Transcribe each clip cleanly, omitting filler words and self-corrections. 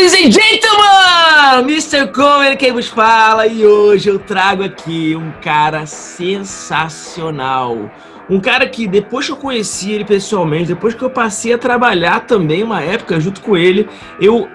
Ladies and gentlemen, Mr. Cohen quem vos fala, e hoje eu trago aqui um cara sensacional. Um cara que depois que eu conheci ele pessoalmente, depois que eu passei a trabalhar também uma época junto com ele, eu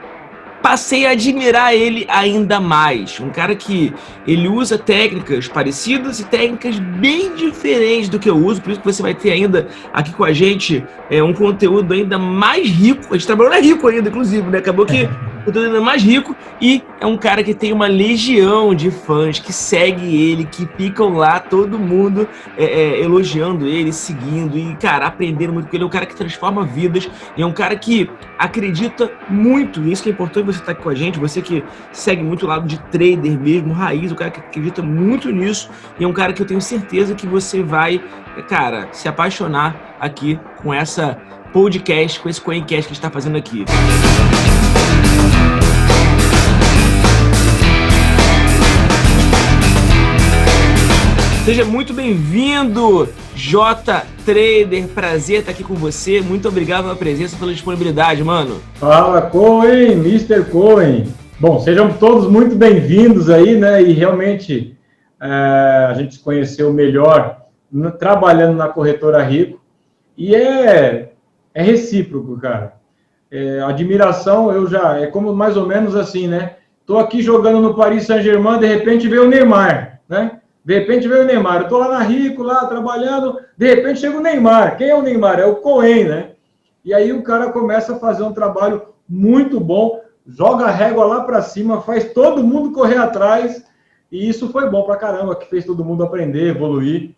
passei a admirar ele ainda mais. Um cara que ele usa técnicas parecidas e técnicas bem diferentes do que eu uso, por isso que você vai ter ainda aqui com a gente um conteúdo ainda mais rico. A gente trabalhou rico ainda, inclusive, né? Acabou que o conteúdo ainda mais rico, e é um cara que tem uma legião de fãs que segue ele, que ficam lá, todo mundo elogiando ele, seguindo e, cara, aprendendo muito com ele. É um cara que transforma vidas, e é um cara que acredita muito, e isso que é importante você estar aqui com a gente, você que segue muito o lado de trader mesmo, raiz, um cara que acredita muito nisso, e é um cara que eu tenho certeza que você vai, cara, se apaixonar aqui com essa podcast, com esse Coincast que a gente está fazendo aqui. Seja muito bem-vindo, J Trader, prazer estar aqui com você, muito obrigado pela presença, pela disponibilidade, mano. Fala, Cohen, Mr. Cohen. Bom, sejam todos muito bem-vindos aí, né, e realmente a gente se conheceu melhor trabalhando na Corretora Rico, e é recíproco, cara. Admiração, é como mais ou menos assim, né, tô aqui jogando no Paris Saint-Germain, de repente veio o Neymar, né? De repente veio o Neymar, eu tô lá na Rico, lá trabalhando, de repente chega o Neymar. Quem é o Neymar? É o Cohen, né? E aí o cara começa a fazer um trabalho muito bom, joga a régua lá para cima, faz todo mundo correr atrás, e isso foi bom pra caramba, que fez todo mundo aprender, evoluir,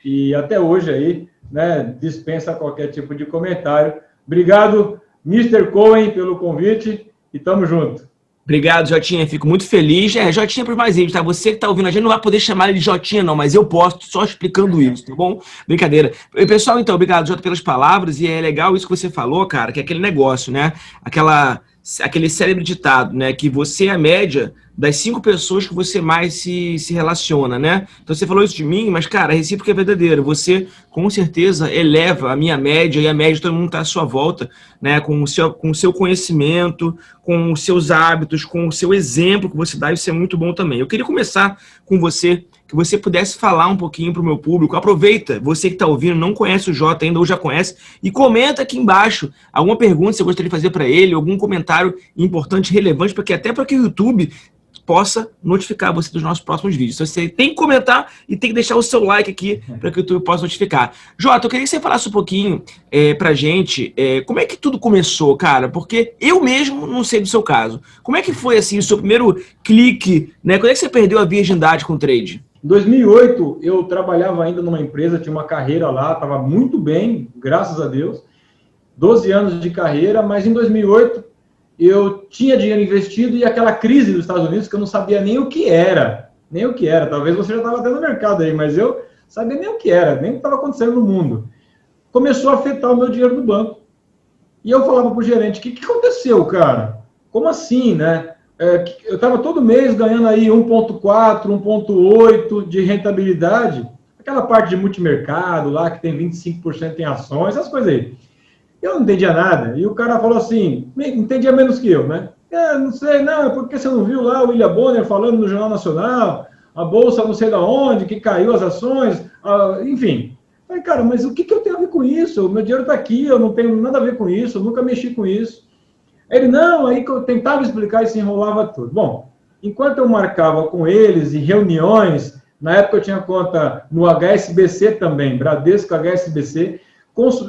e até hoje aí, né, dispensa qualquer tipo de comentário. Obrigado, Mr. Cohen, pelo convite, e tamo junto. Obrigado, Jotinha, fico muito feliz. Jotinha para os mais íntimos, tá? Você que tá ouvindo, a gente não vai poder chamar ele de Jotinha não, mas eu posso, só explicando isso, tá bom? Brincadeira. Pessoal, então, obrigado, Jota, pelas palavras, e é legal isso que você falou, cara, que é aquele negócio, né? Aquele célebre ditado, né? Que você é a média das 5 pessoas que você mais se relaciona, né? Então você falou isso de mim, mas, cara, a recíproca é verdadeira. Você, com certeza, eleva a minha média e a média de todo mundo está à sua volta, né? Com o seu conhecimento, com os seus hábitos, com o seu exemplo que você dá, isso é muito bom também. Eu queria começar com você, que você pudesse falar um pouquinho para o meu público. Aproveita, você que está ouvindo, não conhece o Jota ainda ou já conhece, e comenta aqui embaixo alguma pergunta que você gostaria de fazer para ele, algum comentário importante, relevante, porque até para que o YouTube possa notificar você dos nossos próximos vídeos. Então, você tem que comentar e tem que deixar o seu like aqui para que o YouTube possa notificar. Jota, eu queria que você falasse um pouquinho pra gente como é que tudo começou, cara, porque eu mesmo não sei do seu caso. Como é que foi, assim, o seu primeiro clique, né? Quando é que você perdeu a virgindade com o trade? Em 2008, eu trabalhava ainda numa empresa, tinha uma carreira lá, estava muito bem, graças a Deus. 12 anos de carreira, mas em 2008 eu tinha dinheiro investido e aquela crise dos Estados Unidos que eu não sabia nem o que era. Nem o que era. Talvez você já estava até no mercado aí, mas eu sabia nem o que era, nem o que estava acontecendo no mundo. Começou a afetar o meu dinheiro no banco. E eu falava para o gerente, o que aconteceu, cara? Como assim, né? Eu estava todo mês ganhando aí 1,4, 1,8 de rentabilidade. Aquela parte de multimercado lá, que tem 25% em ações, essas coisas aí. Eu não entendia nada. E o cara falou assim, entendia menos que eu, né? Não sei, não, é porque você não viu lá o William Bonner falando no Jornal Nacional, a bolsa não sei de onde, que caiu as ações, enfim. Falei, cara, mas o que eu tenho a ver com isso? O meu dinheiro está aqui, eu não tenho nada a ver com isso, eu nunca mexi com isso. Ele, não, aí que eu tentava explicar e se enrolava tudo. Bom, enquanto eu marcava com eles em reuniões, na época eu tinha conta no HSBC também, Bradesco HSBC,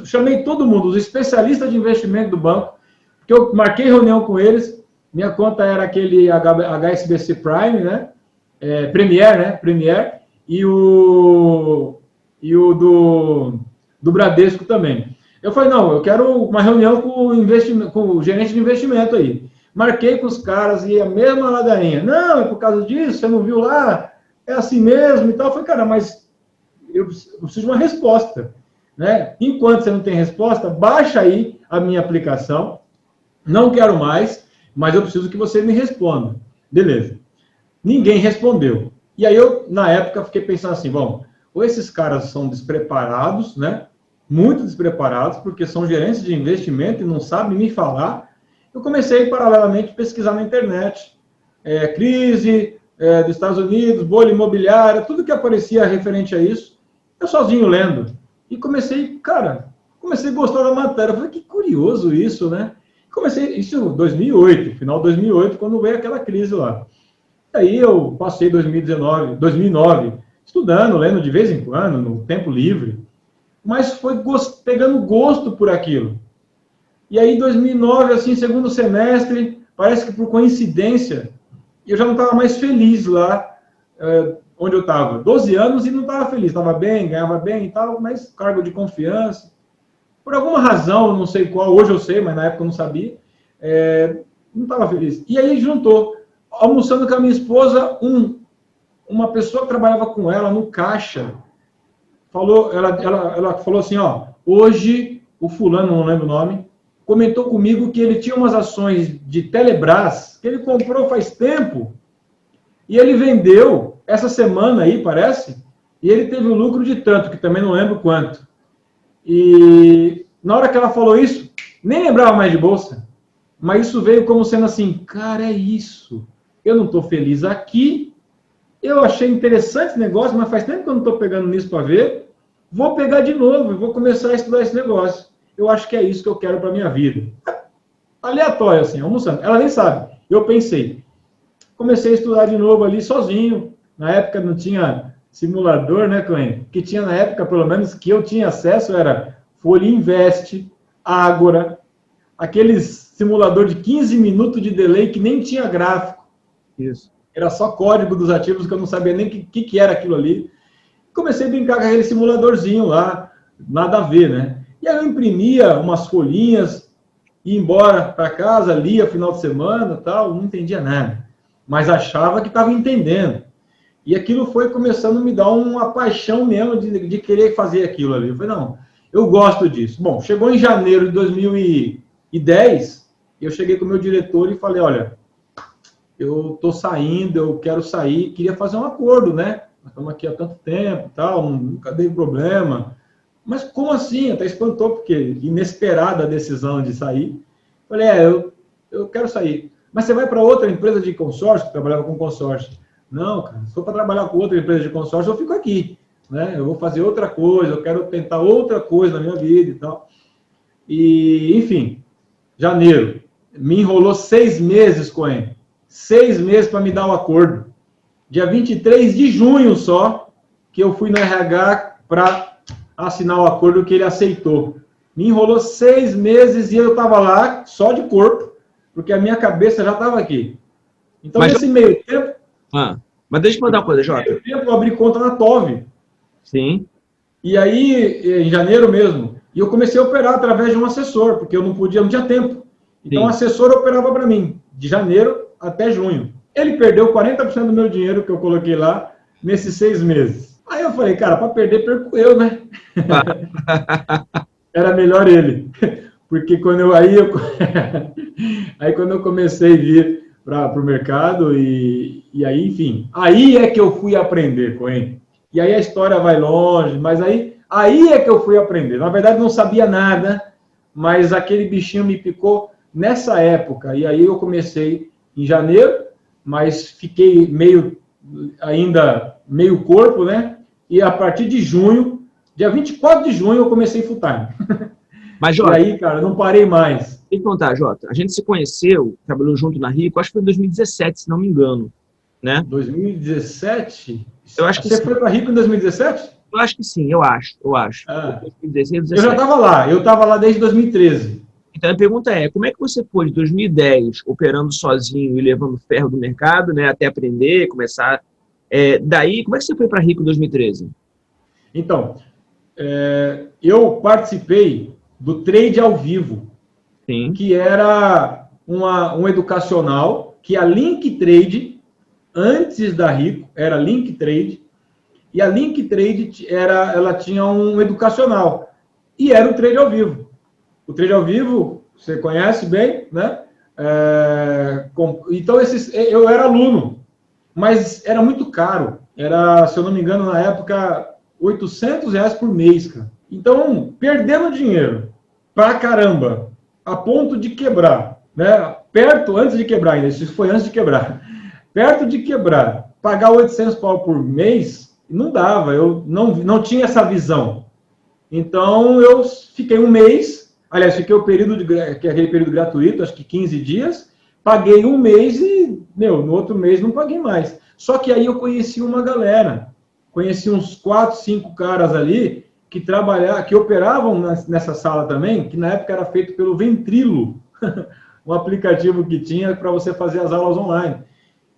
chamei todo mundo, os especialistas de investimento do banco, porque eu marquei reunião com eles, minha conta era aquele HSBC Prime, né? Premier, né? Premier, e o do Bradesco também. Eu falei, não, eu quero uma reunião com o gerente de investimento aí. Marquei com os caras e a mesma ladainha. Não, é por causa disso, você não viu lá? É assim mesmo e tal. Eu falei, cara, mas eu preciso de uma resposta. Né? Enquanto você não tem resposta, baixa aí a minha aplicação, não quero mais, mas eu preciso que você me responda. Beleza. Ninguém respondeu. E aí eu, na época, fiquei pensando assim, bom, ou esses caras são despreparados, né? Muito despreparados, porque são gerentes de investimento e não sabem me falar, eu comecei, paralelamente, a pesquisar na internet. Crise dos Estados Unidos, bolha imobiliária, tudo que aparecia referente a isso, eu sozinho lendo. E comecei a gostar da matéria. Eu falei, que curioso isso, né? Isso em 2008, final de 2008, quando veio aquela crise lá. Aí eu passei 2009, estudando, lendo de vez em quando, no tempo livre, mas foi pegando gosto por aquilo. E aí, 2009, assim, segundo semestre, parece que por coincidência, eu já não estava mais feliz lá onde eu estava. 12 anos e não estava feliz. Estava bem, ganhava bem e tal, mas cargo de confiança. Por alguma razão, não sei qual, hoje eu sei, mas na época eu não sabia, não estava feliz. E aí juntou, almoçando com a minha esposa, uma pessoa que trabalhava com ela no caixa, ela falou assim, ó, hoje o fulano, não lembro o nome, comentou comigo que ele tinha umas ações de Telebrás, que ele comprou faz tempo, e ele vendeu essa semana aí, parece, e ele teve um lucro de tanto, que também não lembro quanto. E na hora que ela falou isso, nem lembrava mais de bolsa, mas isso veio como sendo assim, cara, é isso, eu não estou feliz aqui, eu achei interessante esse negócio, mas faz tempo que eu não estou pegando nisso para ver, vou pegar de novo, vou começar a estudar esse negócio. Eu acho que é isso que eu quero para minha vida. Aleatório, assim, almoçando. Ela nem sabe. Eu pensei. Comecei a estudar de novo ali sozinho. Na época não tinha simulador, né, Clênio? O que tinha na época, pelo menos, que eu tinha acesso era Folha Invest, Ágora, aqueles simulador de 15 minutos de delay que nem tinha gráfico. Isso. Era só código dos ativos que eu não sabia nem o que era aquilo ali. Comecei a brincar com aquele simuladorzinho lá, nada a ver, né? E aí eu imprimia umas folhinhas, ia embora para casa, lia final de semana, tal, não entendia nada, mas achava que estava entendendo. E aquilo foi começando a me dar uma paixão mesmo de querer fazer aquilo ali. Eu falei, não, eu gosto disso. Bom, chegou em janeiro de 2010, eu cheguei com o meu diretor e falei, olha, eu estou saindo, eu quero sair, queria fazer um acordo, né? Nós estamos aqui há tanto tempo, tal, nunca dei problema. Mas como assim? Até espantou, porque inesperada a decisão de sair. Falei, eu quero sair. Mas você vai para outra empresa de consórcio, que trabalhava com consórcio. Não, cara, se for para trabalhar com outra empresa de consórcio, eu fico aqui. Né? Eu vou fazer outra coisa, eu quero tentar outra coisa na minha vida e tal. E, enfim, janeiro. Me enrolou 6 meses, Cohen. 6 meses para me dar o acordo. Dia 23 de junho só, que eu fui no RH para assinar o acordo que ele aceitou. Me enrolou 6 meses e eu estava lá só de corpo, porque a minha cabeça já estava aqui. Então, nesse meio tempo... Mas deixa eu mandar uma coisa, Jota. Nesse meio tempo, eu abri conta na TOV. Sim. E aí, em janeiro mesmo, e eu comecei a operar através de um assessor, porque eu não tinha tempo. Então, o assessor operava para mim, de janeiro até junho. Ele perdeu 40% do meu dinheiro que eu coloquei lá nesses 6 meses. Aí eu falei, cara, para perder, perco eu, né? Era melhor ele. Porque aí quando eu comecei a vir para o mercado, e aí, enfim, aí é que eu fui aprender, Cohen. E aí a história vai longe, mas aí é que eu fui aprender. Na verdade, não sabia nada, mas aquele bichinho me picou nessa época. E aí eu comecei em janeiro, mas fiquei ainda meio corpo, né? E a partir de junho, dia 24 de junho, eu comecei full time. Mas, Jota, e aí, cara, não parei mais. Tem que contar, Jota. A gente se conheceu, trabalhou junto na Rico, acho que foi em 2017, se não me engano. Né? 2017? Eu acho que Você foi para Rico em 2017? Eu acho que sim, eu acho. 2016, eu já estava lá, eu estava lá desde 2013. Então, a pergunta é, como é que você foi de 2010 operando sozinho e levando ferro do mercado, né, até aprender, começar... daí, como é que você foi para Rico em 2013? Então, eu participei do trade ao vivo, Sim. Que era um educacional, que a Link Trade, antes da Rico, era Link Trade, e a Link Trade ela tinha um educacional, e era o trade ao vivo. O trade ao vivo, você conhece bem, né? Então, eu era aluno, mas era muito caro. Era, se eu não me engano, na época, R$800 por mês, cara. Então, perdendo dinheiro pra caramba, a ponto de quebrar, né? perto, antes de quebrar ainda, isso foi antes de quebrar, perto de quebrar, pagar 800 pau por mês, não dava, eu não tinha essa visão. Então, eu fiquei um mês, aliás, fiquei aquele período gratuito, acho que 15 dias, paguei um mês e, no outro mês não paguei mais. Só que aí eu conheci uma galera, conheci uns 4, 5 caras ali que que operavam nessa sala também, que na época era feito pelo Ventrilo, um aplicativo que tinha para você fazer as aulas online.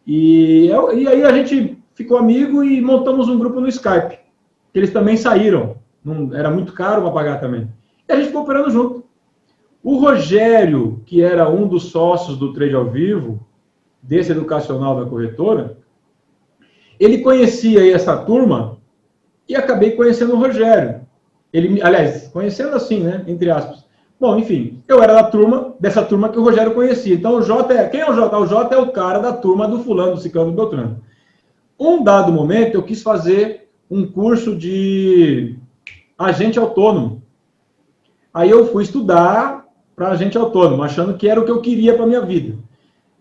E aí a gente ficou amigo e montamos um grupo no Skype, que eles também saíram, era muito caro para pagar também. E a gente ficou operando junto. O Rogério, que era um dos sócios do Trade ao Vivo, desse educacional da corretora, ele conhecia essa turma e acabei conhecendo o Rogério. Aliás, conhecendo assim, né, entre aspas. Bom, enfim, eu era dessa turma que o Rogério conhecia. Então, quem é o Jota? O Jota é o cara da turma do fulano, do ciclano, do Beltrano. Um dado momento, eu quis fazer um curso de agente autônomo. Aí eu fui estudar para agente autônomo, achando que era o que eu queria para minha vida.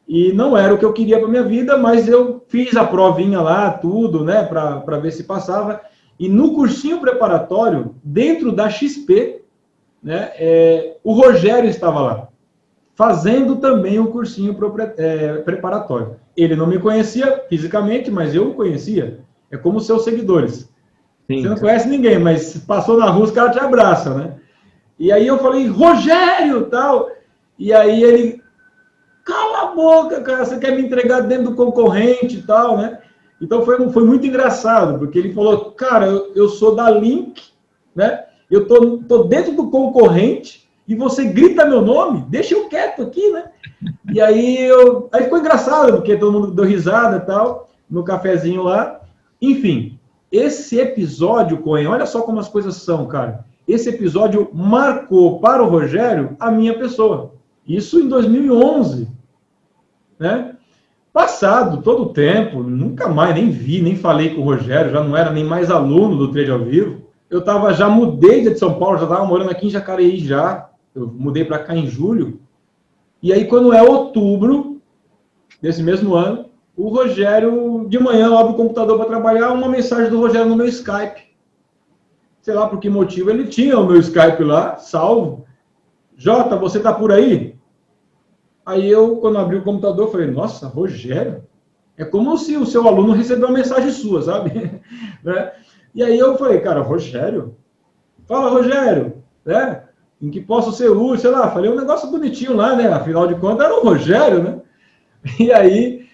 E não era o que eu queria para minha vida, mas eu fiz a provinha lá, tudo, né, para ver se passava. E no cursinho preparatório, dentro da XP, né, o Rogério estava lá, fazendo também o cursinho preparatório. Ele não me conhecia fisicamente, mas eu o conhecia. É como seus seguidores. Sim, você não conhece ninguém, mas passou na rua, os caras te abraçam, né? E aí eu falei, Rogério, tal. E aí ele, cala a boca, cara, você quer me entregar dentro do concorrente e tal, né? Então foi muito engraçado, porque ele falou, cara, eu sou da Link, né? Eu tô dentro do concorrente e você grita meu nome, deixa eu quieto aqui, né? E aí ficou engraçado, porque todo mundo deu risada e tal, no cafezinho lá. Enfim, esse episódio, Cohen, olha só como as coisas são, cara. Esse episódio marcou para o Rogério a minha pessoa. Isso em 2011, né? Passado todo o tempo, nunca mais nem vi, nem falei com o Rogério, já não era nem mais aluno do Trade ao Vivo. Eu já mudei de São Paulo, já estava morando aqui em Jacareí já. Eu mudei para cá em julho. E aí, quando é outubro desse mesmo ano, o Rogério, de manhã, abre o computador para trabalhar, uma mensagem do Rogério no meu Skype. Sei lá por que motivo, ele tinha o meu Skype lá, salvo. Jota, você tá por aí? Aí eu, quando abri o computador, falei, nossa, Rogério? É como se o seu aluno recebeu uma mensagem sua, sabe? Né? E aí eu falei, cara, Rogério? Fala, Rogério, né? Em que posso ser útil, sei lá, falei um negócio bonitinho lá, né? Afinal de contas, era o Rogério, né? E aí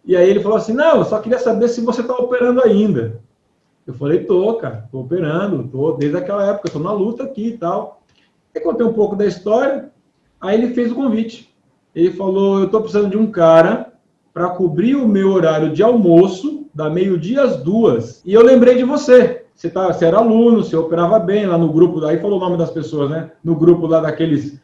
ele falou assim, não, eu só queria saber se você tá operando ainda. Eu falei, cara, tô operando, desde aquela época, tô na luta aqui e tal. Aí contei um pouco da história, aí ele fez o convite. Ele falou, eu tô precisando de um cara para cobrir o meu horário de almoço, da meio-dia às 2. E eu lembrei de você. Você era aluno, você operava bem lá no grupo, aí falou o nome das pessoas, né? No grupo lá daqueles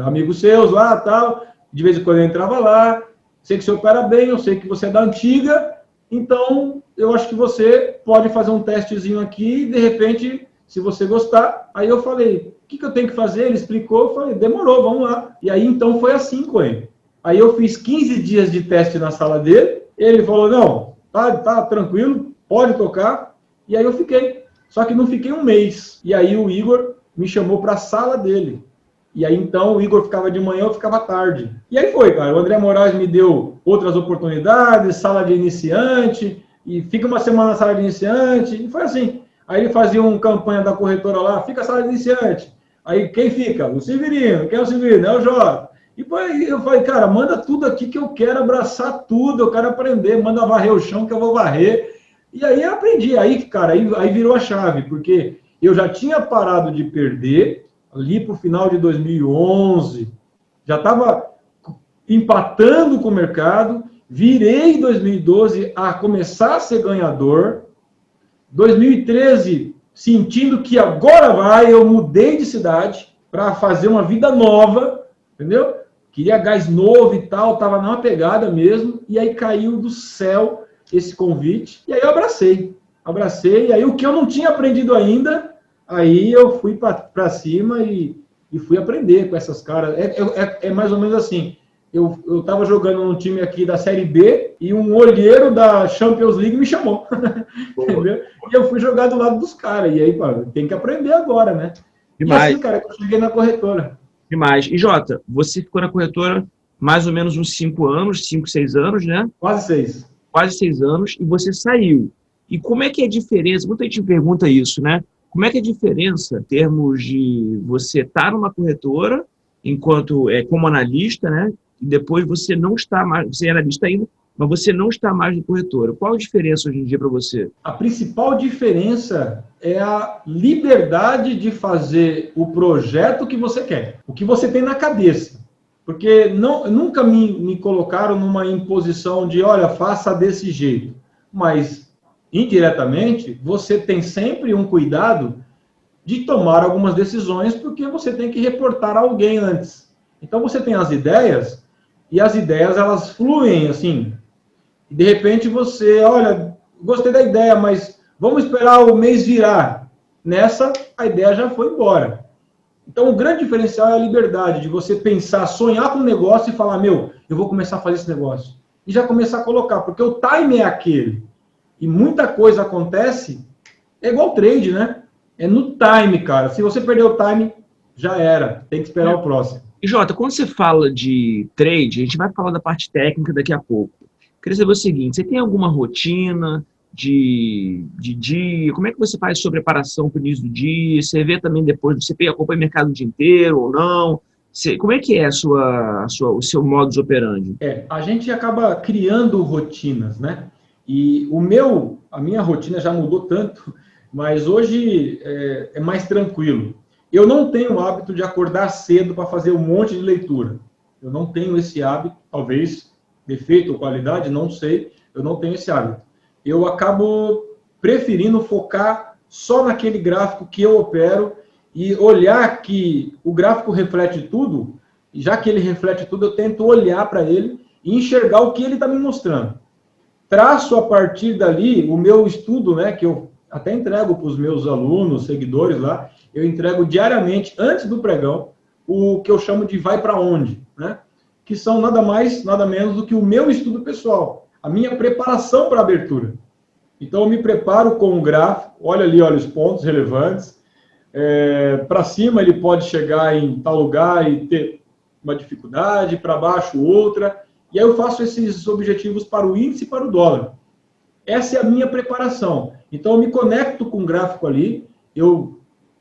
amigos seus lá e tal. De vez em quando eu entrava lá. Sei que você opera bem, eu sei que você é da antiga. Então, eu acho que você pode fazer um testezinho aqui e, de repente, se você gostar. Aí eu falei, o que eu tenho que fazer? Ele explicou, eu falei, demorou, vamos lá. E aí, então, foi assim com ele. Aí eu fiz 15 dias de teste na sala dele. Ele falou, não, tá tranquilo, pode tocar. E aí eu fiquei. Só que não fiquei um mês. E aí o Igor me chamou para a sala dele. E aí, então, o Igor ficava de manhã, eu ficava à tarde. E aí foi, cara. O André Moraes me deu outras oportunidades, sala de iniciante, e fica uma semana na sala de iniciante, e foi assim. Aí ele fazia uma campanha da corretora lá, fica a sala de iniciante. Aí quem fica? O Severino. Quem é o Severino? É o Jota. E eu falei, cara, manda tudo aqui que eu quero abraçar tudo, eu quero aprender, manda varrer o chão que eu vou varrer. E aí eu aprendi. Aí, cara, aí virou a chave, porque eu já tinha parado de perder, ali para o final de 2011, já estava empatando com o mercado, virei em 2012 a começar a ser ganhador, 2013, sentindo que agora vai, eu mudei de cidade para fazer uma vida nova, entendeu? Queria gás novo e tal, estava numa pegada mesmo, e aí caiu do céu esse convite, e aí eu abracei, e aí o que eu não tinha aprendido ainda, aí eu fui para cima e e fui aprender com essas caras. É mais ou menos assim. Eu estava jogando num time aqui da Série B e um olheiro da Champions League me chamou. Entendeu? E eu fui jogar do lado dos caras. E aí, pô, tem que aprender agora, né? Demais. E assim, cara, eu cheguei na corretora. Demais. E, Jota, você ficou na corretora mais ou menos uns 5 anos, 5, 6 anos, né? Quase 6. Quase 6 anos, e você saiu. E como é que é a diferença? Muita gente me pergunta isso, né? Como é que é a diferença em termos de você estar numa corretora, enquanto como analista, né? E depois você não está mais, você é analista ainda, mas você não está mais na corretora. Qual a diferença hoje em dia para você? A principal diferença é a liberdade de fazer o projeto que você quer, o que você tem na cabeça. Porque nunca me colocaram numa imposição de, olha, faça desse jeito. Mas, indiretamente, você tem sempre um cuidado de tomar algumas decisões, porque você tem que reportar a alguém antes. Então, você tem as ideias, e as ideias, elas fluem, assim. E, de repente, você, olha, gostei da ideia, mas vamos esperar o mês virar. Nessa, a ideia já foi embora. Então, o grande diferencial é a liberdade de você pensar, sonhar com um negócio e falar, meu, eu vou começar a fazer esse negócio. E já começar a colocar, porque o time é aquele. E muita coisa acontece, é igual trade, né? É no time, cara. Se você perder o time, já era. Tem que esperar o próximo. E, Jota, quando você fala de trade, a gente vai falar da parte técnica daqui a pouco. Queria saber o seguinte, você tem alguma rotina de dia? Como é que você faz sua preparação para o início do dia? Você vê também depois, você acompanha o mercado o dia inteiro ou não? Como é que é o seu modus operandi? A gente acaba criando rotinas, né? E a minha rotina já mudou tanto, mas hoje é mais tranquilo. Eu não tenho o hábito de acordar cedo para fazer um monte de leitura. Eu não tenho esse hábito, talvez defeito ou qualidade, não sei, eu não tenho esse hábito. Eu acabo preferindo focar só naquele gráfico que eu opero e olhar que o gráfico reflete tudo, e já que ele reflete tudo, eu tento olhar para ele e enxergar o que ele está me mostrando. Traço a partir dali o meu estudo, né, que eu até entrego para os meus alunos, seguidores lá, eu entrego diariamente, antes do pregão, o que eu chamo de vai para onde, né? Que são nada mais, nada menos do que o meu estudo pessoal, a minha preparação para a abertura. Então, eu me preparo com um gráfico, olha ali, olha os pontos relevantes, para cima ele pode chegar em tal lugar e ter uma dificuldade, para baixo outra, e aí eu faço esses objetivos para o índice e para o dólar. Essa é a minha preparação. Então, eu me conecto com o gráfico ali, eu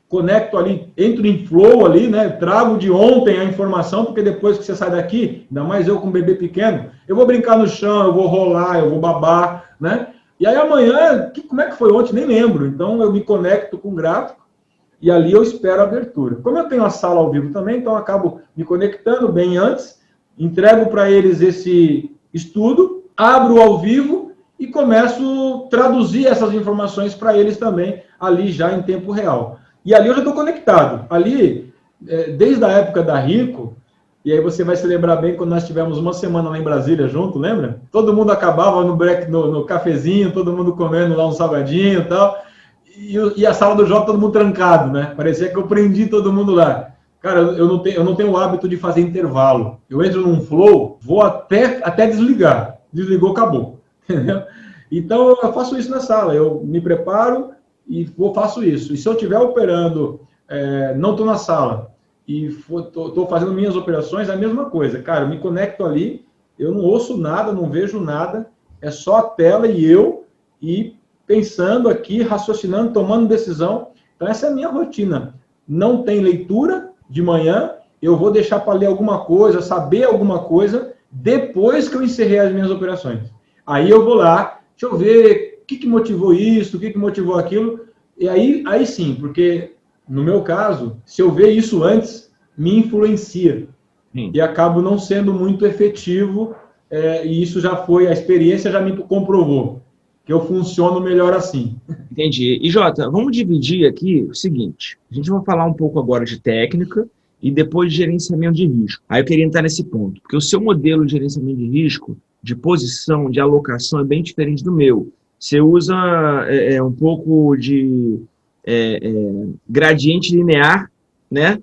conecto ali, entro em flow ali, né? Trago de ontem a informação, porque depois que você sai daqui, ainda mais eu com um bebê pequeno, eu vou brincar no chão, eu vou rolar, eu vou babar, né? E aí amanhã, como é que foi ontem? Nem lembro. Então, eu me conecto com o gráfico e ali eu espero a abertura. Como eu tenho a sala ao vivo também, então eu acabo me conectando bem antes, entrego para eles esse estudo, abro ao vivo e começo a traduzir essas informações para eles também, ali já em tempo real. E ali eu já estou conectado. Ali, desde a época da Rico, e aí você vai se lembrar bem quando nós tivemos uma semana lá em Brasília junto, lembra? Todo mundo acabava no cafezinho, todo mundo comendo lá um salgadinho e tal, e a sala do Jota todo mundo trancado, né? Parecia que eu prendi todo mundo lá. Cara, eu não tenho o hábito de fazer intervalo. Eu entro num flow, vou até desligar. Desligou, acabou. Entendeu? Então, eu faço isso na sala. Eu me preparo e faço isso. E se eu estiver operando, não estou na sala, e estou fazendo minhas operações, é a mesma coisa. Cara, eu me conecto ali, eu não ouço nada, não vejo nada, é só a tela e pensando aqui, raciocinando, tomando decisão. Então, essa é a minha rotina. Não tem leitura de manhã, eu vou deixar para ler alguma coisa, saber alguma coisa, depois que eu encerrei as minhas operações. Aí eu vou lá, deixa eu ver o que motivou isso, o que motivou aquilo, e aí sim, porque no meu caso, se eu ver isso antes, me influencia. Sim. E acabo não sendo muito efetivo, e isso já foi, a experiência já me comprovou, que eu funciono melhor assim. Entendi. E, Jota, vamos dividir aqui o seguinte, a gente vai falar um pouco agora de técnica e depois de gerenciamento de risco. Aí eu queria entrar nesse ponto, porque o seu modelo de gerenciamento de risco, de posição, de alocação, é bem diferente do meu. Você usa um pouco de gradiente linear, né?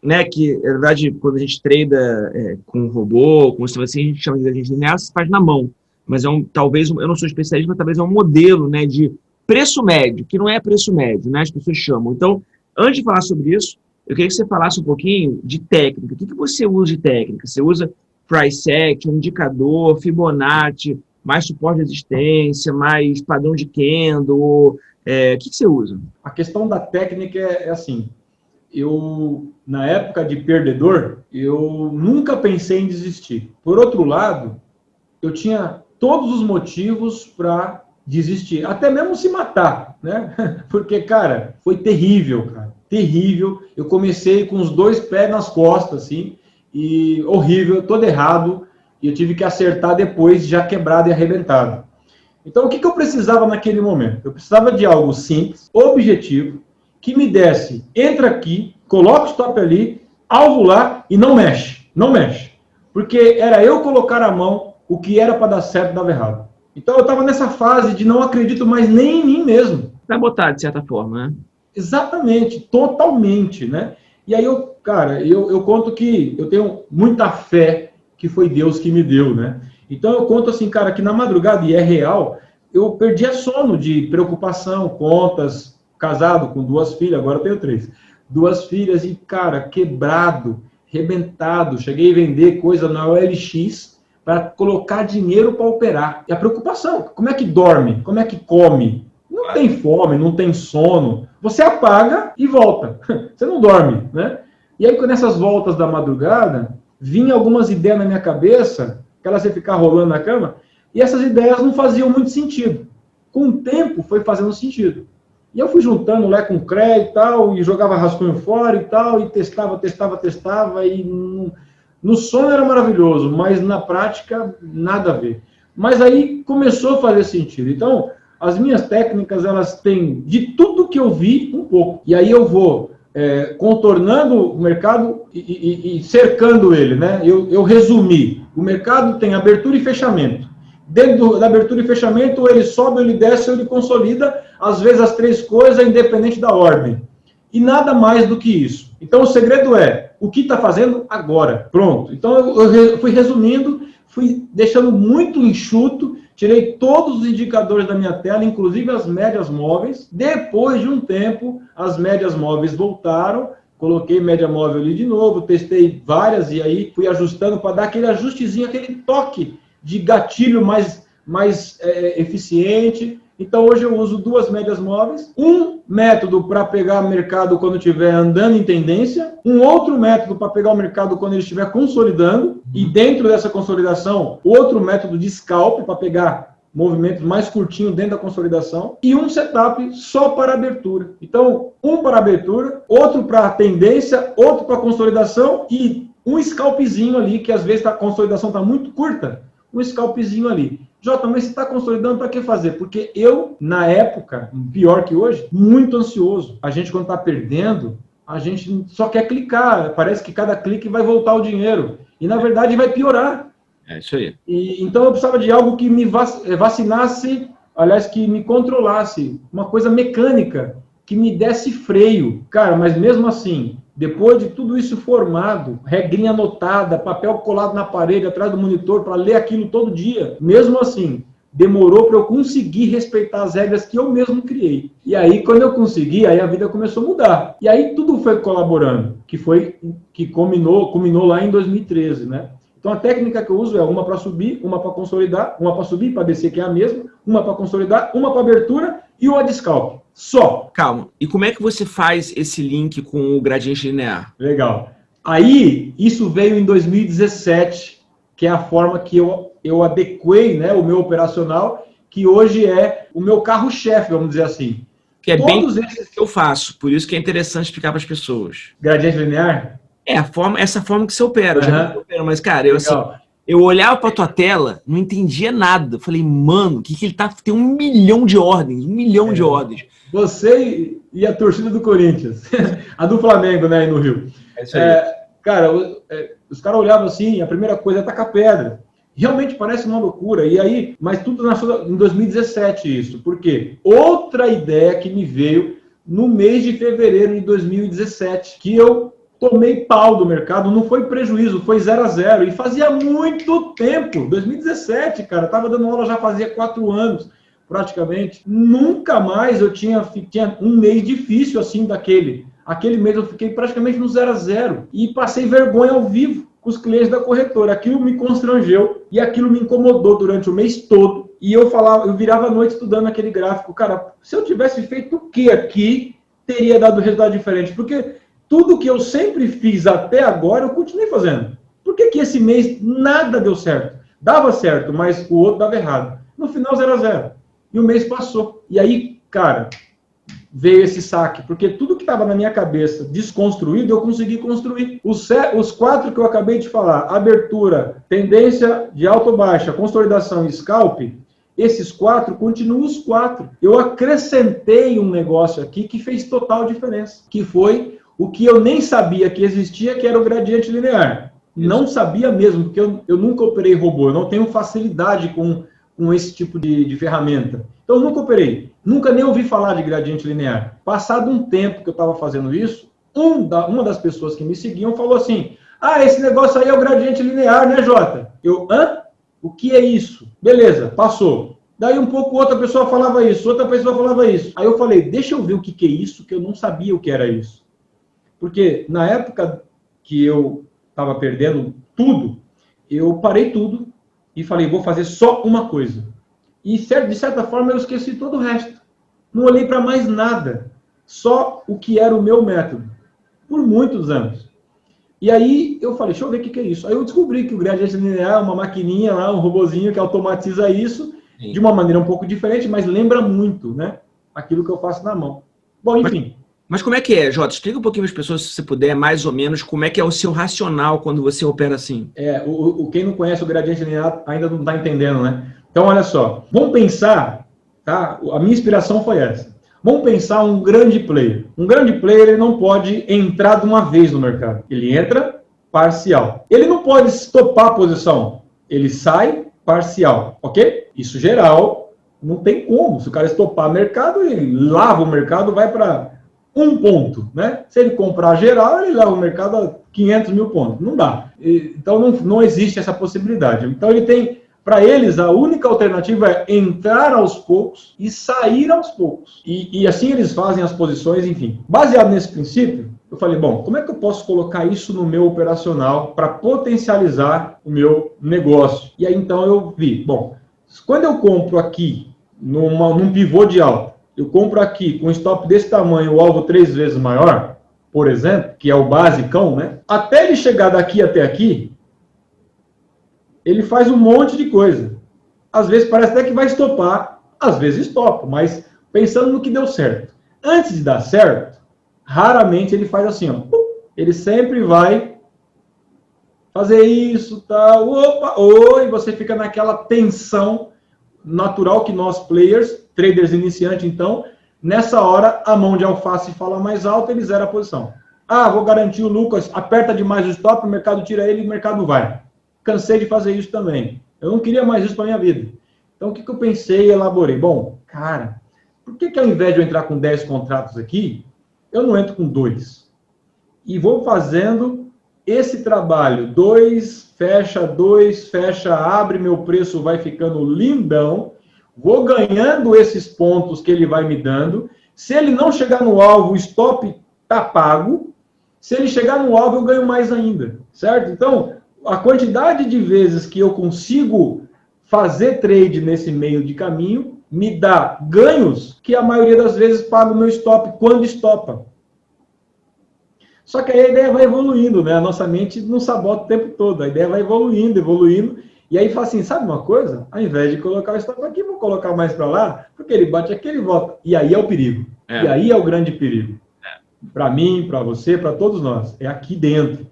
né, que, na verdade, quando a gente trada com robô, com sistema assim, a gente chama de agente linear, se faz na mão. Mas talvez, eu não sou especialista, mas talvez é um modelo, né, de preço médio, que não é preço médio, né, as pessoas chamam. Então, antes de falar sobre isso, eu queria que você falasse um pouquinho de técnica. O que você usa de técnica? Você usa price action, indicador, Fibonacci, mais suporte de resistência, mais padrão de candle? O que você usa? A questão da técnica é assim, na época de perdedor, eu nunca pensei em desistir. Por outro lado, eu tinha todos os motivos para desistir, até mesmo se matar, né? Porque, cara, foi terrível, cara, terrível. Eu comecei com os 2 pés nas costas, assim, e horrível, todo errado, e eu tive que acertar depois, já quebrado e arrebentado. Então, o que eu precisava naquele momento? Eu precisava de algo simples, objetivo, que me desse, entra aqui, coloca o stop ali, alvo lá e não mexe, não mexe. Porque era eu colocar a mão, o que era para dar certo dava errado. Então eu estava nessa fase de não acredito mais nem em mim mesmo. Sabotado, de certa forma, né? Exatamente, totalmente, né? E aí eu conto que eu tenho muita fé que foi Deus que me deu, né? Então eu conto assim, cara, que na madrugada, e é real, eu perdia sono de preocupação, contas, casado com 2 filhas, agora eu tenho 3. 2 filhas e, cara, quebrado, rebentado. Cheguei a vender coisa na OLX para colocar dinheiro para operar. E a preocupação, como é que dorme? Como é que come? Não tem fome, não tem sono. Você apaga e volta. Você não dorme, né? E aí, nessas voltas da madrugada, vinha algumas ideias na minha cabeça, aquela você ficar rolando na cama, e essas ideias não faziam muito sentido. Com o tempo, foi fazendo sentido. E eu fui juntando lá com crédito e tal, e jogava rascunho fora e tal, e testava, e no sonho era maravilhoso, mas na prática, nada a ver. Mas aí começou a fazer sentido. Então, as minhas técnicas, elas têm de tudo que eu vi, um pouco. E aí eu vou contornando o mercado e cercando ele, né? Eu resumi. O mercado tem abertura e fechamento. Dentro da abertura e fechamento, ele sobe, ele desce, ele consolida, às vezes as 3 coisas, independente da ordem. E nada mais do que isso. Então, o segredo é o que está fazendo agora. Pronto. Então, eu fui resumindo, fui deixando muito enxuto, tirei todos os indicadores da minha tela, inclusive as médias móveis. Depois de um tempo, as médias móveis voltaram, coloquei média móvel ali de novo, testei várias e aí fui ajustando para dar aquele ajustezinho, aquele toque de gatilho mais eficiente. Então, hoje eu uso 2 médias móveis, um método para pegar o mercado quando estiver andando em tendência, um outro método para pegar o mercado quando ele estiver consolidando, e dentro dessa consolidação, outro método de scalp para pegar movimentos mais curtinhos dentro da consolidação, e um setup só para abertura. Então, um para abertura, outro para tendência, outro para consolidação, e um scalpzinho ali, que às vezes a consolidação está muito curta, um scalpzinho ali. Jota, mas você está consolidando para que fazer? Porque eu, na época, pior que hoje, muito ansioso. A gente, quando está perdendo, a gente só quer clicar. Parece que cada clique vai voltar o dinheiro. E, na verdade, vai piorar. É isso aí. Então, eu precisava de algo que me vacinasse, aliás, que me controlasse. Uma coisa mecânica, que me desse freio. Cara, mas mesmo assim, depois de tudo isso formado, regrinha anotada, papel colado na parede, atrás do monitor, para ler aquilo todo dia, mesmo assim, demorou para eu conseguir respeitar as regras que eu mesmo criei. E aí, quando eu consegui, aí a vida começou a mudar. E aí tudo foi colaborando, que culminou lá em 2013, né? Então, a técnica que eu uso é uma para subir, uma para consolidar, uma para subir, para descer, que é a mesma, uma para consolidar, uma para abertura e uma de scalp. Só. Calma. E como é que você faz esse link com o gradiente linear? Legal. Aí, isso veio em 2017, que é a forma que eu adequei, né, o meu operacional, que hoje é o meu carro-chefe, vamos dizer assim. Que é todos bem esses que eu faço, por isso que é interessante explicar para as pessoas. Gradiente linear? Essa forma que você opera. Eu já opero, mas, cara, eu olhava para tua tela, não entendia nada. Falei, mano, o que ele tá... Tem 1 milhão de ordens, 1 milhão de ordens. Você e a torcida do Corinthians. A do Flamengo, né, aí no Rio. É isso aí. Cara, os caras olhavam assim, a primeira coisa é tacar pedra. Realmente parece uma loucura. E aí, mas tudo nasceu em 2017 isso. Por quê? Outra ideia que me veio no mês de fevereiro de 2017, que eu tomei pau do mercado, não foi prejuízo, foi 0 a 0, e fazia muito tempo, 2017, cara, estava dando aula já fazia 4 anos, praticamente, nunca mais eu tinha um mês difícil assim daquele. Aquele mês eu fiquei praticamente no 0 a 0 e passei vergonha ao vivo com os clientes da corretora. Aquilo me constrangeu e aquilo me incomodou durante o mês todo. E eu virava a noite estudando aquele gráfico. Cara, se eu tivesse feito o que aqui, teria dado resultado diferente. Porque tudo que eu sempre fiz até agora, eu continuei fazendo. Por que esse mês nada deu certo? Dava certo, mas o outro dava errado. No final, 0 a 0. E o mês passou. E aí, cara, veio esse saque, porque tudo que estava na minha cabeça desconstruído, eu consegui construir. Os 4 que eu acabei de falar, abertura, tendência de alta ou baixa, consolidação e scalp, esses 4 continuam os 4. Eu acrescentei um negócio aqui que fez total diferença, que foi o que eu nem sabia que existia, que era o gradiente linear. Não sabia mesmo, porque eu nunca operei robô, eu não tenho facilidade com esse tipo de ferramenta. Então, eu nunca operei, nunca nem ouvi falar de gradiente linear. Passado um tempo que eu estava fazendo isso, uma das pessoas que me seguiam falou assim, esse negócio aí é o gradiente linear, né, Jota? Eu, o que é isso? Beleza, passou. Daí um pouco outra pessoa falava isso, outra pessoa falava isso. Aí eu falei, deixa eu ver o que é isso, que eu não sabia o que era isso. Porque na época que eu estava perdendo tudo, eu parei tudo e falei, vou fazer só uma coisa. E, de certa forma, eu esqueci todo o resto. Não olhei para mais nada. Só o que era o meu método. Por muitos anos. E aí, eu falei, deixa eu ver o que é isso. Aí eu descobri que o gradiente linear é uma maquininha lá, um robozinho que automatiza isso. Sim. De uma maneira um pouco diferente, mas lembra muito, né? Aquilo que eu faço na mão. Bom, enfim. Mas como é que é, Jota? Explica um pouquinho para as pessoas, se você puder, mais ou menos, como é que é o seu racional quando você opera assim. Quem não conhece o gradiente linear ainda não está entendendo, né? Então, olha só. Vamos pensar, tá? A minha inspiração foi essa. Vamos pensar um grande player. Um grande player, ele não pode entrar de uma vez no mercado. Ele entra parcial. Ele não pode estopar a posição. Ele sai parcial, ok? Isso geral, não tem como. Se o cara estopar o mercado, ele lava o mercado, vai para 1 ponto, né? Se ele comprar geral, ele leva o mercado a 500 mil pontos. Não dá. Então, não existe essa possibilidade. Então, para eles, a única alternativa é entrar aos poucos e sair aos poucos. E assim eles fazem as posições, enfim. Baseado nesse princípio, eu falei, bom, como é que eu posso colocar isso no meu operacional para potencializar o meu negócio? E aí, então, eu vi, bom, quando eu compro aqui, num pivô de alta, eu compro aqui com um stop desse tamanho, o alvo 3 vezes maior, por exemplo, que é o basicão, né? Até ele chegar daqui até aqui, ele faz um monte de coisa. Às vezes parece até que vai estopar, às vezes estopa, mas pensando no que deu certo. Antes de dar certo, raramente ele faz assim, ó. Ele sempre vai fazer isso, tal, opa, e você fica naquela tensão natural que nós players, traders iniciantes, então, nessa hora, a mão de alface fala mais alto, ele zera a posição. Vou garantir o Lucas, aperta demais o stop, o mercado tira ele e o mercado vai. Cansei de fazer isso também. Eu não queria mais isso para minha vida. Então, o que eu pensei e elaborei? Bom, cara, por que ao invés de eu entrar com 10 contratos aqui, eu não entro com 2? E vou fazendo esse trabalho. 2, fecha, abre, meu preço vai ficando lindão. Vou ganhando esses pontos que ele vai me dando. Se ele não chegar no alvo, o stop tá pago. Se ele chegar no alvo, eu ganho mais ainda. Certo? Então, a quantidade de vezes que eu consigo fazer trade nesse meio de caminho me dá ganhos que a maioria das vezes paga o meu stop quando estopa. Só que aí a ideia vai evoluindo, né? A nossa mente não sabota o tempo todo. A ideia vai evoluindo. E aí fala assim, sabe uma coisa? Ao invés de colocar o stop aqui, vou colocar mais para lá, porque ele bate aqui, ele volta. E aí é o perigo. E aí é o grande perigo. Para mim, para você, para todos nós. É aqui dentro.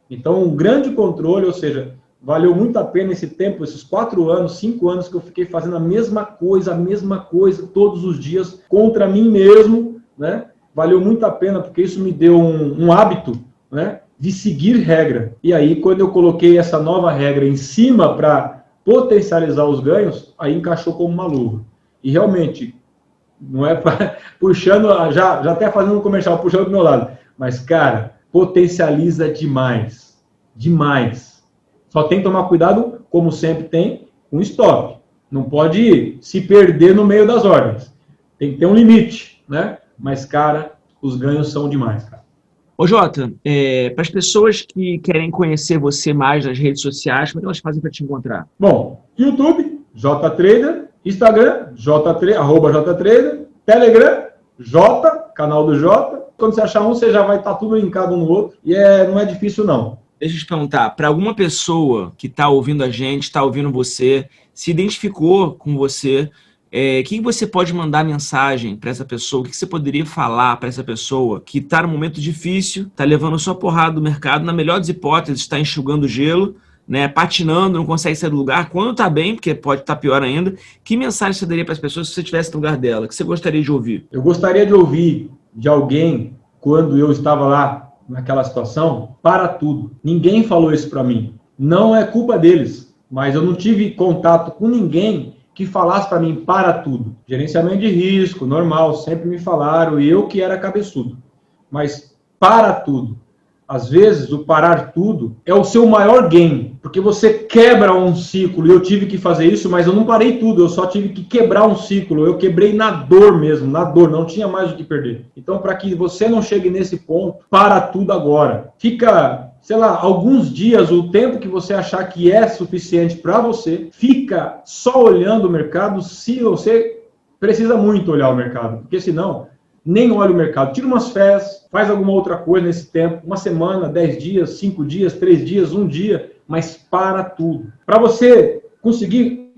Então, um grande controle, ou seja, valeu muito a pena esse tempo, esses 4 anos, 5 anos que eu fiquei fazendo a mesma coisa, todos os dias, contra mim mesmo, né? Valeu muito a pena, porque isso me deu um hábito, né, de seguir regra. E aí, quando eu coloquei essa nova regra em cima para potencializar os ganhos, aí encaixou como uma luva. E realmente, Não é puxando, já até fazendo um comercial, puxando do meu lado. Mas, cara, potencializa demais. Demais. Só tem que tomar cuidado, como sempre tem, com stop. Não pode se perder no meio das ordens. Tem que ter um limite, né? Mas, cara, os ganhos são demais, cara. Ô, Jota, para as pessoas que querem conhecer você mais nas redes sociais, como é que elas fazem para te encontrar? Bom, YouTube, JTrader, Instagram, @JTrader, Telegram, J, canal do J. Quando você achar um, você já vai estar tudo linkado um no outro. E não é difícil, não. Deixa eu te perguntar, para alguma pessoa que está ouvindo a gente, está ouvindo você, se identificou com você, o que você pode mandar mensagem para essa pessoa? O que você poderia falar para essa pessoa que está num momento difícil, está levando só porrada do mercado, na melhor das hipóteses, está enxugando gelo, né, patinando, não consegue sair do lugar, quando está bem, porque pode estar pior ainda. Que mensagem você daria para as pessoas se você estivesse no lugar dela? O que você gostaria de ouvir? Eu gostaria de ouvir de alguém, quando eu estava lá naquela situação, para tudo. Ninguém falou isso para mim. Não é culpa deles, mas eu não tive contato com ninguém que falasse para mim para tudo. Gerenciamento de risco, normal, sempre me falaram, e eu que era cabeçudo. Mas para tudo. Às vezes, o parar tudo é o seu maior gain, porque você quebra um ciclo, e eu tive que fazer isso, mas eu não parei tudo, eu só tive que quebrar um ciclo, eu quebrei na dor mesmo, na dor, não tinha mais o que perder. Então, para que você não chegue nesse ponto, para tudo agora. Fica, sei lá, alguns dias, o tempo que você achar que é suficiente para você, fica só olhando o mercado, se você precisa muito olhar o mercado, porque senão nem olha o mercado. Tira umas férias, faz alguma outra coisa nesse tempo, uma semana, 10 dias, 5 dias, 3 dias, um dia, mas para tudo. Para você conseguir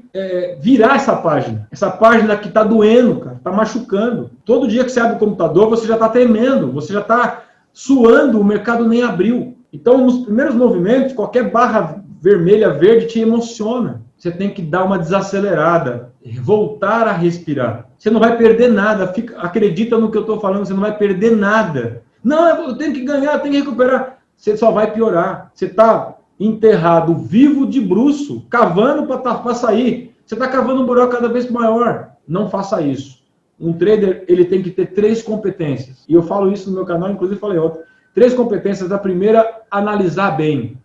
virar essa página que está doendo, cara, está machucando. Todo dia que você abre o computador, você já está tremendo, você já está suando, o mercado nem abriu. Então, nos primeiros movimentos, qualquer barra vermelha, verde te emociona. Você tem que dar uma desacelerada, voltar a respirar. Você não vai perder nada. Acredita no que eu estou falando, você não vai perder nada. Não, eu tenho que ganhar, eu tenho que recuperar. Você só vai piorar. Você está enterrado, vivo de bruço, cavando para sair. Você está cavando um buraco cada vez maior. Não faça isso. Um trader, ele tem que ter 3 competências. E eu falo isso no meu canal, inclusive falei ontem. 3 competências. A primeira, analisar bem.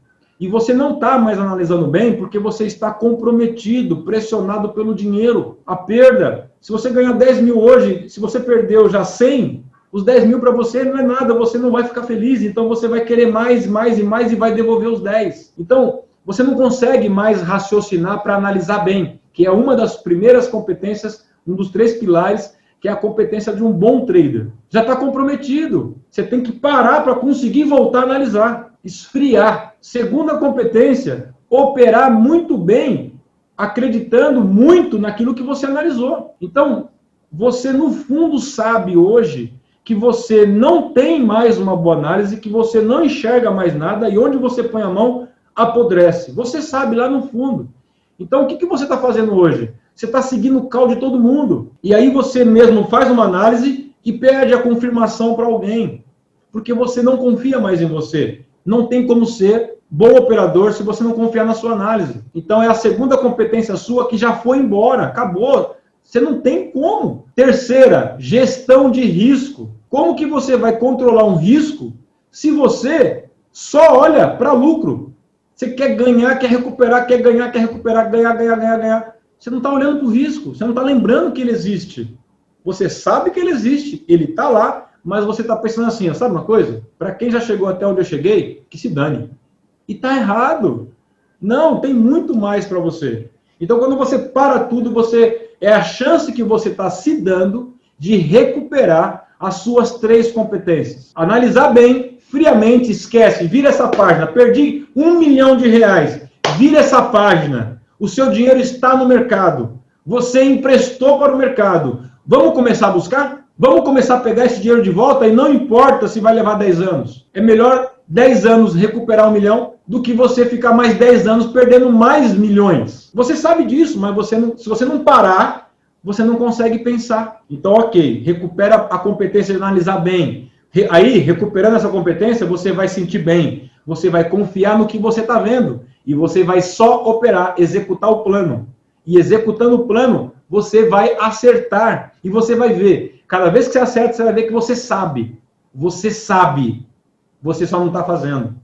E você não está mais analisando bem porque você está comprometido, pressionado pelo dinheiro. A perda, se você ganhar 10 mil hoje, se você perdeu já 100, os 10 mil para você não é nada, você não vai ficar feliz, então você vai querer mais, mais e mais e vai devolver os 10. Então, você não consegue mais raciocinar para analisar bem, que é uma das primeiras competências, um dos 3 pilares, que é a competência de um bom trader. Já está comprometido. Você tem que parar para conseguir voltar a analisar. Esfriar. Segunda competência, operar muito bem, acreditando muito naquilo que você analisou. Então, você no fundo sabe hoje que você não tem mais uma boa análise, que você não enxerga mais nada e onde você põe a mão, apodrece. Você sabe lá no fundo. Então, o que você está fazendo hoje? Você está seguindo o call de todo mundo. E aí você mesmo faz uma análise e pede a confirmação para alguém. Porque você não confia mais em você. Não tem como ser bom operador se você não confiar na sua análise. Então é a segunda competência sua que já foi embora, acabou. Você não tem como. Terceira, gestão de risco. Como que você vai controlar um risco se você só olha para lucro? Você quer ganhar, quer recuperar, quer ganhar, quer recuperar, ganhar. Você não está olhando para o risco, você não está lembrando que ele existe. Você sabe que ele existe, ele está lá, mas você está pensando assim, ó, sabe uma coisa? Para quem já chegou até onde eu cheguei, que se dane. E está errado. Não, tem muito mais para você. Então, quando você para tudo, é a chance que você está se dando de recuperar as suas 3 competências. Analisar bem, friamente, esquece, vira essa página. Perdi R$1 milhão. Vira essa página. O seu dinheiro está no mercado. Você emprestou para o mercado. Vamos começar a buscar? Vamos começar a pegar esse dinheiro de volta e não importa se vai levar 10 anos. É melhor 10 anos recuperar 1 milhão do que você ficar mais 10 anos perdendo mais milhões. Você sabe disso, mas se você não parar, você não consegue pensar. Então, ok, recupera a competência de analisar bem. Aí, recuperando essa competência, você vai sentir bem. Você vai confiar no que você está vendo. E você vai só operar, executar o plano. E executando o plano, você vai acertar e você vai ver. Cada vez que você acerta, você vai ver que você sabe. Você sabe. Você só não está fazendo.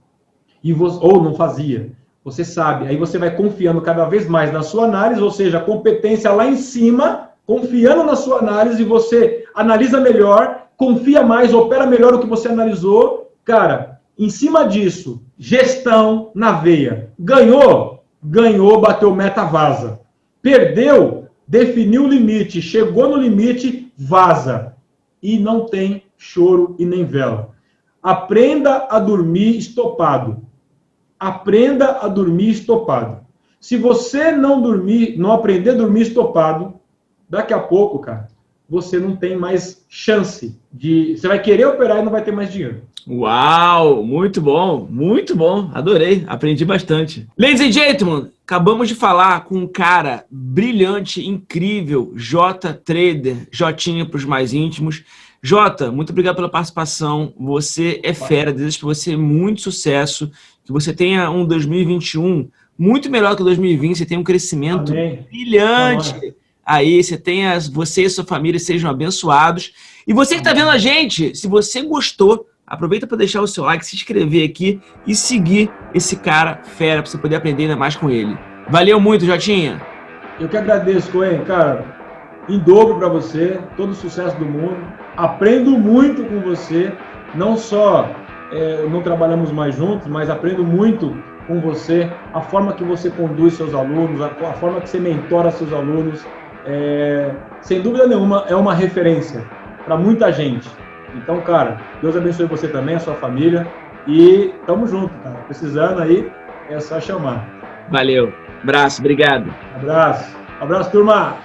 Ou não fazia. Você sabe. Aí você vai confiando cada vez mais na sua análise, ou seja, a competência lá em cima, confiando na sua análise, você analisa melhor, confia mais, opera melhor o que você analisou. Cara, em cima disso, gestão na veia. Ganhou? Ganhou, bateu meta, vaza. Perdeu? Definiu o limite, chegou no limite, vaza. E não tem choro e nem vela. Aprenda a dormir estopado. Aprenda a dormir estopado. Se você não dormir, não aprender a dormir estopado, daqui a pouco, cara, você não tem mais chance de... Você vai querer operar e não vai ter mais dinheiro. Uau, muito bom, adorei, aprendi bastante. Ladies and gentlemen, acabamos de falar com um cara brilhante, incrível, J Trader, Jotinha para os mais íntimos. Jota, muito obrigado pela participação, você é fera, desejo para você muito sucesso, que você tenha um 2021 muito melhor que o 2020, você tenha um crescimento brilhante. Aí você e sua família sejam abençoados. E você que está vendo a gente, se você gostou, aproveita para deixar o seu like, se inscrever aqui e seguir esse cara fera para você poder aprender ainda mais com ele. Valeu muito, Jotinha. Eu que agradeço, Coen, cara. Em dobro para você, todo o sucesso do mundo. Aprendo muito com você. Não só não trabalhamos mais juntos, mas aprendo muito com você. A forma que você conduz seus alunos, a forma que você mentora seus alunos. Sem dúvida nenhuma, é uma referência para muita gente. Então, cara, Deus abençoe você também, a sua família. E tamo junto, cara. Precisando aí, é só chamar. Valeu. Abraço, obrigado. Abraço. Abraço, turma.